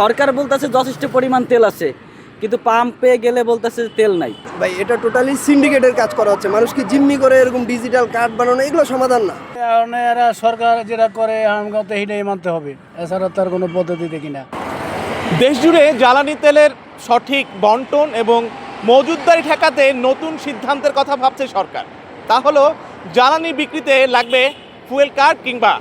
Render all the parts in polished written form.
সরকার বলতেছে যথেষ্ট পরিমাণ তেল আছে, কিন্তু পাম্পে গেলে বলতেছে তেল নাই। ভাই এটা টোটালি সিন্ডিকেটের কাজ করা হচ্ছে। মানুষকে জিম্মি করে এরকম ডিজিটাল কার্ড বানানো এগুলো সমাধান না। কারণ এরা সরকার যেটা করে আমাকে তো এটাই মানতে হবে, এছাড়া তার কোনো পদ্ধতি দেখি না। দেশজুড়ে জ্বালানি তেলের সঠিক বন্টন এবং মজুতদারি ঠেকাতে নতুন সিদ্ধান্তের কথা ভাবছে সরকার। তা হলো জ্বালানি বিক্রিতে লাগবে ফুয়েল কার্ড কিংবা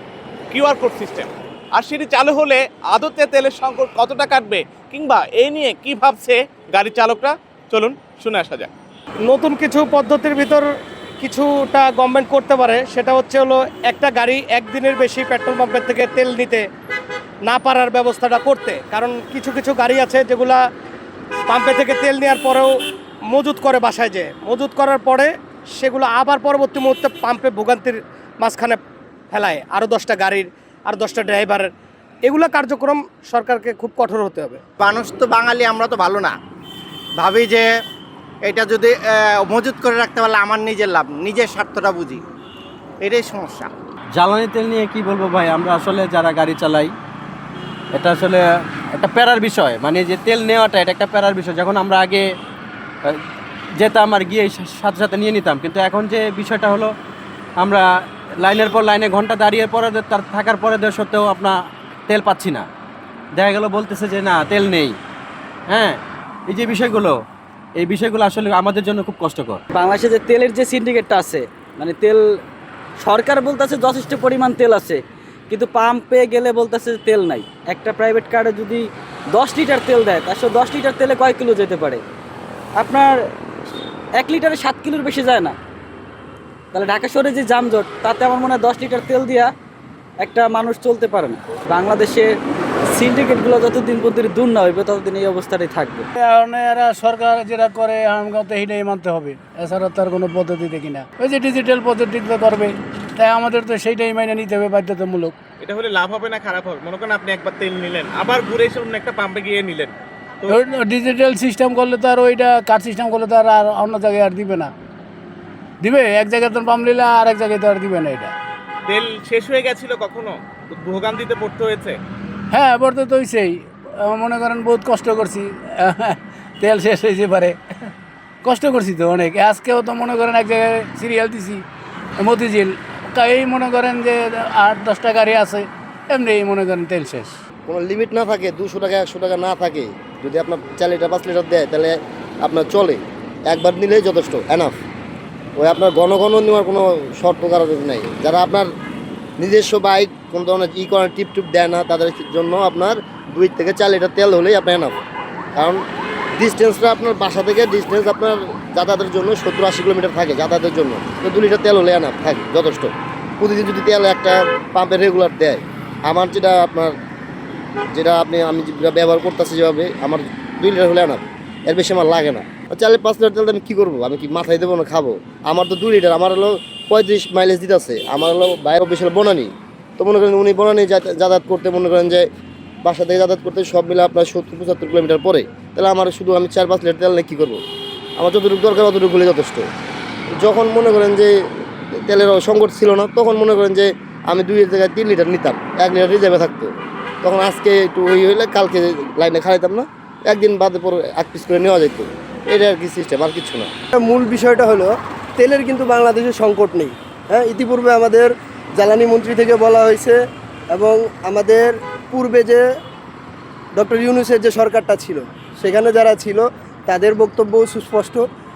কিউআর কোড সিস্টেম। আর সেটি চালু হলে আদতে তেলের সংকট কতটা কাটবে কিংবা এই নিয়ে কি ভাবছে গাড়ি চালকরা, চলুন শুনে আসা যাক। নতুন কিছু পদ্ধতির ভিতর কিছুটা গভর্নমেন্ট করতে পারে, সেটা হলো একটা গাড়ি একদিনের বেশি পেট্রোল পাম্পের থেকে তেল নিতে না পারার ব্যবস্থাটা করতে। কারণ কিছু কিছু গাড়ি আছে যেগুলা পাম্পে থেকে তেল নেওয়ার পরেও মজুত করে বাসায় যেয়ে, মজুত করার পরে সেগুলো আবার পরবর্তী মুহূর্তে পাম্পে ভোগান্তির মাঝখানে ফেলায় আরও 10টা গাড়ির আর 10টা ড্রাইভারের। এগুলো কার্যক্রম সরকারকে খুব কঠোর হতে হবে। মানুষ তো বাঙালি, আমরা তো ভালো না, ভাবি যে এটা যদি মজুত করে রাখতে পারলে আমার নিজের লাভ, নিজের স্বার্থটা বুঝি, এটাই সমস্যা। জ্বালানি তেল নিয়ে কি বলবো ভাই, আমরা আসলে যারা গাড়ি চালাই এটা আসলে একটা প্যারার বিষয়, মানে যে তেল নেওয়াটা এটা একটা প্যারার বিষয়। যখন আমরা আগে যেতাম আর গিয়ে সাথে সাথে নিয়ে নিতাম, কিন্তু এখন যে বিষয়টা হলো আমরা লাইনের পর লাইনে ঘন্টা দাঁড়িয়ে পরে তার থাকার পরে সত্ত্বেও আপনার তেল পাচ্ছি না, দেখা গেল বলতেছে যে না তেল নেই। হ্যাঁ, এই যে এই বিষয়গুলো আসলে আমাদের জন্য খুব কষ্টকর। বাংলাদেশে যে তেলের যে সিন্ডিকেটটা আছে, মানে তেল সরকার বলতেছে যথেষ্ট পরিমাণ তেল আছে, কিন্তু পাম্পে গেলে বলতেছে তেল নাই। একটা প্রাইভেট কারে যদি 10 লিটার তেল দেয়, তার সাথে 10 লিটার তেলে কয় কিলো যেতে পারে? আপনার 1 লিটারে 7 কিলোর বেশি যায় না। তাহলে ঢাকা শহরে যে যানজট, তাতে আমার মনে হয় 10 লিটার তেল দিয়া একটা মানুষ চলতে পারে না। বাংলাদেশের সিন্ডিকেটগুলো যতদিন পর্যন্ত দূর না হইবে ততদিন এই অবস্থাটাই থাকবে। কারণ এরা সরকার যেটা করে আমাকে তো এটাই মানতে হবে, এছাড়া তার কোনো পদ্ধতি দেখি না। ওই যে ডিজিটাল পদ্ধতিতে করবে, তাই আমাদের তো সেইটাই মেনে নিতে হবে বাধ্যতামূলক। এটা হলে লাভ হবে না খারাপ হবে? মনে করেন আপনি একবার তেল নিলেন, আবার ঘুরে এসে অন্য একটা পাম্পে গিয়ে নিলেন, তো ডিজিটাল সিস্টেম করলে তো আর ওইটা কার্ড সিস্টেম করলে তো আর অন্য জায়গায় আর দিবে না। দিবে এক জায়গায় তো পাম্প নিলে আর এক জায়গায় তো আর দিবে না। এটা তেল শেষ হয়ে গেছিল কখনো, ভোগান্তিতে পড়তে হয়েছে? হ্যাঁ, বলতে তো হইছেই। মনে করেন বহুত কষ্ট করছি, তেল শেষ হয়েছে পারে, কষ্ট করছি তো অনেক। আজকেও তো মনে করেন এক জায়গায় সিরিয়াল দিছি মতিঝিল, এই মনে করেন যে 8-10টা গাড়ি আছে, এমনি মনে করেন তেল শেষ। কোনো লিমিট না থাকে, 200 টাকা 100 টাকা না থাকে, যদি আপনার 4 লিটার 5 লিটার দেয় তাহলে আপনার চলে, একবার নিলেই যথেষ্ট, এনাফ। ওই আপনার ঘন ঘন নেওয়ার কোনো শর্ত কারণ নেই। যারা আপনার নিজস্ব বাইক কোনো ধরনের করেন টিপ দেয় না, তাদের জন্য আপনার 2 থেকে 4 লিটার তেল হলেই আপনার এনাফ। কারণ ডিস্টেন্সটা আপনার বাসা থেকে ডিস্টেন্স আপনার যাতায়াতের জন্য 70-80 কিলোমিটার থাকে যাতায়াতের জন্য, তো 2 লিটার তেল হলে এনাফ থাকে, যথেষ্ট। প্রতিদিন যদি তেল একটা পাম্পে রেগুলার দেয়, আমার যেটা আমি যেটা ব্যবহার করতেছি যেভাবে, আমার 2 লিটার হলে এনাফ, এর বেশি আমার লাগে না। 4-5 লিটার তেল আমি কী করবো? আমি কি মাথায় দেবো না খাবো? আমার তো 2 লিটার, আমার হলো 35 মাইলেজ দিতেছে। আমার হলো বাইরে অফিস হলো বনানি, তো মনে করেন উনি বনানি যাতায়াত করতে, মনে করেন যে বাসা থেকে যাতায়াত করতে সব মিলে আপনার 70-75 কিলোমিটার পরে, তাহলে আমার শুধু আমি 4-5 লিটার তেল নিয়ে কী করবো? আমার যতটুকু দরকার অতটুকু হলে যথেষ্ট। যখন মনে করেন যে তেলের সংকট ছিল না, তখন মনে করেন যে আমি 2 জায়গায় 3 লিটার নিতাম, 1 লিটার রিজার্ভে থাকতো। তখন আজকে একটু ওই হইলে কালকে লাইনে খাইতাম না, একদিন বাদে পরে 1 পিস করে নেওয়া যেত। এটা আর কি সিস্টেম, আর কিছু না। মূল বিষয়টা হলো তেলের কিন্তু বাংলাদেশে সংকট নেই। হ্যাঁ, ইতিপূর্বে আমাদের জ্বালানি মন্ত্রী থেকে বলা হয়েছে, এবং আমাদের পূর্বে যে ডক্টর ইউনূসের যে সরকারটা ছিল, সেখানে যারা ছিল তাদের বক্তব্য সুস্পষ্ট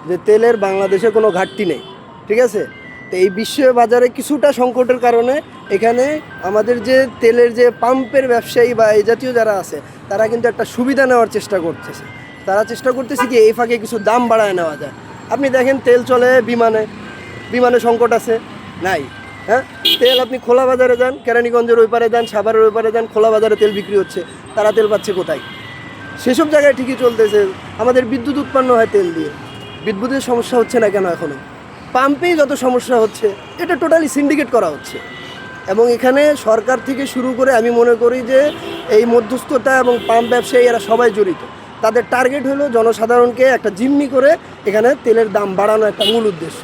যে তেলের বাংলাদেশে কোনো ঘাটতি নেই। ঠিক আছে, তো এই বিশ্ব বাজারে কিছুটা সংকটের কারণে এখানে আমাদের যে তেলের যে পাম্পের ব্যবসায়ী বা এই জাতীয় যারা আছে, তারা কিন্তু একটা সুবিধা নেওয়ার চেষ্টা করতেছে। তারা চেষ্টা করতেছে কি এই ফাঁকে কিছু দাম বাড়ায় নেওয়া যায়। আপনি দেখেন তেল চলে বিমানে সংকট আছে নাই? হ্যাঁ, তেল আপনি খোলা বাজারে যান, কেরানীগঞ্জের ওই পারে যান, সাভারের ওই পারে যান, খোলা বাজারে তেল বিক্রি হচ্ছে। তারা তেল পাচ্ছে কোথায়? সেসব জায়গায় ঠিকই চলতেছে। আমাদের বিদ্যুৎ উৎপন্ন হয় তেল দিয়ে, বিদ্যুতের সমস্যা হচ্ছে না কেন? এখনও পাম্পেই যত সমস্যা হচ্ছে, এটা টোটালি সিন্ডিকেট করা হচ্ছে। এবং এখানে সরকার থেকে শুরু করে আমি মনে করি যে এই মধ্যস্থতা এবং পাম্প ব্যবসায়ী এরা সবাই জড়িত। তাদের টার্গেট হলো জনসাধারণকে একটা জিম্মি করে এখানে তেলের দাম বাড়ানো, একটা মূল উদ্দেশ্য।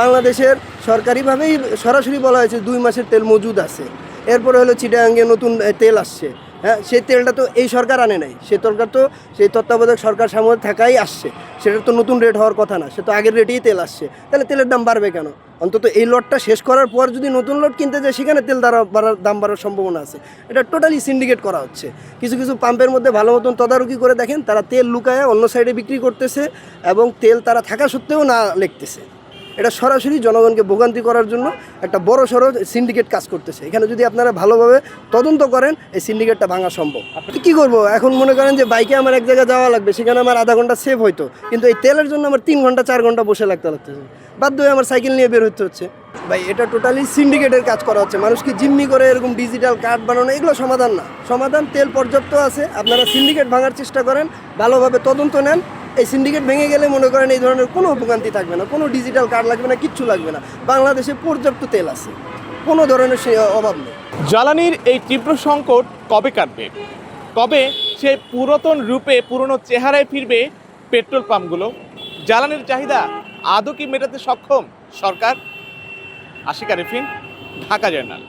বাংলাদেশের সরকারিভাবেই সরাসরি বলা হয়েছে 2 মাসের তেল মজুদ আছে। এরপরে হলো চিটাগাঙ্গে নতুন তেল আসছে, হ্যাঁ, সেই তেলটা তো এই সরকার আনে নাই, সেই তেলটা তো সেই তত্ত্বাবধায়ক সরকার সামনে থাকাই আসছে, সেটা তো নতুন রেট হওয়ার কথা না, সে তো আগের রেটেই তেল আসছে, তাহলে তেলের দাম বাড়বে কেন? অন্তত এই লটটা শেষ করার পর যদি নতুন লট কিনতে যায় সেখানে তেল দাম বাড়ার সম্ভাবনা আছে। এটা টোটালি সিন্ডিকেট করা হচ্ছে। কিছু কিছু পাম্পের মধ্যে ভালো মতন তদারকি করে দেখেন, তারা তেল লুকায় অন্য সাইডে বিক্রি করতেছে এবং তেল তারা থাকা সত্ত্বেও না লিখতেছে। এটা সরাসরি জনগণকে ভোগান্তি করার জন্য একটা বড় সড়ো সিন্ডিকেট কাজ করতেছে। এখানে যদি আপনারা ভালোভাবে তদন্ত করেন এই সিন্ডিকেটটা ভাঙা সম্ভব। আপনি কী করবো এখন? মনে করেন যে বাইকে আমার এক জায়গায় যাওয়া লাগবে, সেখানে আমার আধা ঘন্টা সেভ হইতো, কিন্তু এই তেলের জন্য আমার 3 ঘন্টা 4 ঘন্টা বসে লাগতেছে, বাধ্য হয়ে আমার সাইকেল নিয়ে বের হতে হচ্ছে। ভাই এটা টোটালি সিন্ডিকেটের কাজ করা হচ্ছে। মানুষকে জিম্মি করে এরকম ডিজিটাল কার্ড বানানো এগুলো সমাধান না। সমাধান তেল পর্যাপ্ত আছে, আপনারা সিন্ডিকেট ভাঙার চেষ্টা করেন, ভালোভাবে তদন্ত নেন। এই সিন্ডিকেট ভেঙে গেলে মনে করেন এই ধরনের কোনো ভোগান্তি থাকবে না, কোনো ডিজিটাল কার্ড লাগবে না, কিচ্ছু লাগবে না। বাংলাদেশে পর্যাপ্ত তেল আছে, কোনো ধরনের সে অভাব নেই। জ্বালানির এই তীব্র সংকট কবে কাটবে? কবে সে পুরাতন রূপে পুরনো চেহারায় ফিরবে পেট্রোল পাম্পগুলো? জ্বালানির চাহিদা আদৌ কি মেটাতে সক্ষম সরকার? আশিক আরিফিন, ঢাকা জার্নাল।